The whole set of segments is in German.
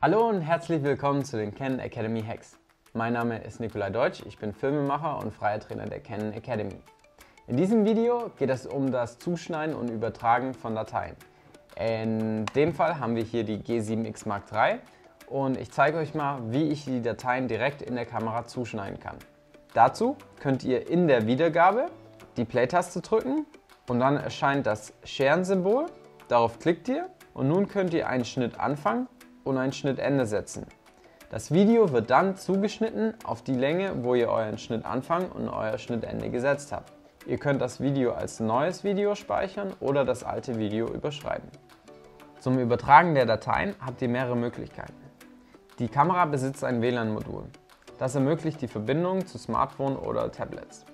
Hallo und herzlich willkommen zu den Canon Academy Hacks. Mein Name ist Nikolai Deutsch, ich bin Filmemacher und freier Trainer der Canon Academy. In diesem Video geht es um das Zuschneiden und Übertragen von Dateien. In dem Fall haben wir hier die G7X Mark III und ich zeige euch mal, wie ich die Dateien direkt in der Kamera zuschneiden kann. Dazu könnt ihr in der Wiedergabe die Play-Taste drücken und dann erscheint das Scheren-Symbol. Darauf klickt ihr und nun könnt ihr einen Schnitt anfangen und ein Schnittende setzen. Das Video wird dann zugeschnitten auf die Länge, wo ihr euren Schnittanfang und euer Schnittende gesetzt habt. Ihr könnt das Video als neues Video speichern oder das alte Video überschreiben. Zum Übertragen der Dateien habt ihr mehrere Möglichkeiten. Die Kamera besitzt ein WLAN-Modul. Das ermöglicht die Verbindung zu Smartphone oder Tablets.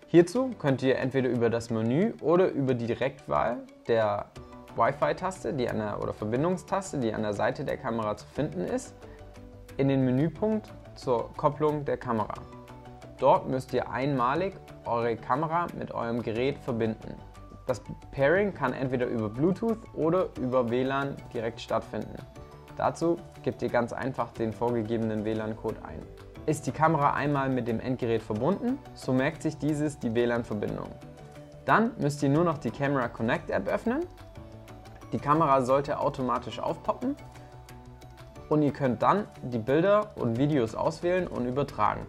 Hierzu könnt ihr entweder über das Menü oder über die Direktwahl der Wi-Fi-Taste oder Verbindungstaste, die an der Seite der Kamera zu finden ist, in den Menüpunkt zur Kopplung der Kamera. Dort müsst ihr einmalig eure Kamera mit eurem Gerät verbinden. Das Pairing kann entweder über Bluetooth oder über WLAN direkt stattfinden. Dazu gebt ihr ganz einfach den vorgegebenen WLAN-Code ein. Ist die Kamera einmal mit dem Endgerät verbunden, so merkt sich dieses die WLAN-Verbindung. Dann müsst ihr nur noch die Camera Connect App öffnen. Die Kamera sollte automatisch aufpoppen und ihr könnt dann die Bilder und Videos auswählen und übertragen.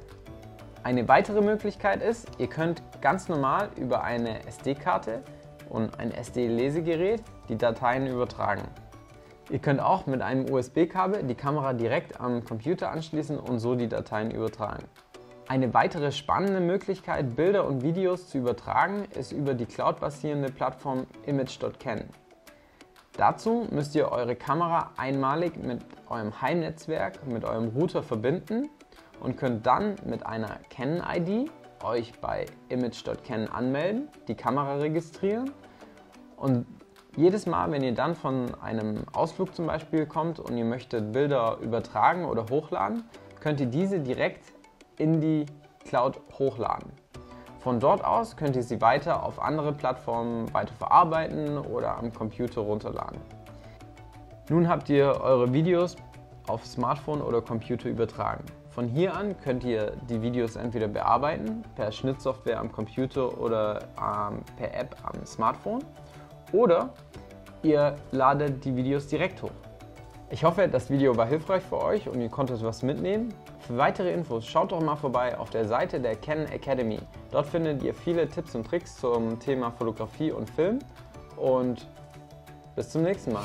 Eine weitere Möglichkeit ist, ihr könnt ganz normal über eine SD-Karte und ein SD-Lesegerät die Dateien übertragen. Ihr könnt auch mit einem USB-Kabel die Kamera direkt am Computer anschließen und so die Dateien übertragen. Eine weitere spannende Möglichkeit, Bilder und Videos zu übertragen, ist über die cloud-basierende Plattform Image.can. Dazu müsst ihr eure Kamera einmalig mit eurem Heimnetzwerk, mit eurem Router verbinden und könnt dann mit einer Canon-ID euch bei Image.can anmelden, die Kamera registrieren und jedes Mal, wenn ihr dann von einem Ausflug zum Beispiel kommt und ihr möchtet Bilder übertragen oder hochladen, könnt ihr diese direkt in die Cloud hochladen. Von dort aus könnt ihr sie weiter auf andere Plattformen weiter verarbeiten oder am Computer runterladen. Nun habt ihr eure Videos auf Smartphone oder Computer übertragen. Von hier an könnt ihr die Videos entweder bearbeiten, per Schnittsoftware am Computer oder per App am Smartphone. Oder ihr ladet die Videos direkt hoch. Ich hoffe, das Video war hilfreich für euch und ihr konntet was mitnehmen. Für weitere Infos schaut doch mal vorbei auf der Seite der Canon Academy. Dort findet ihr viele Tipps und Tricks zum Thema Fotografie und Film. Und bis zum nächsten Mal.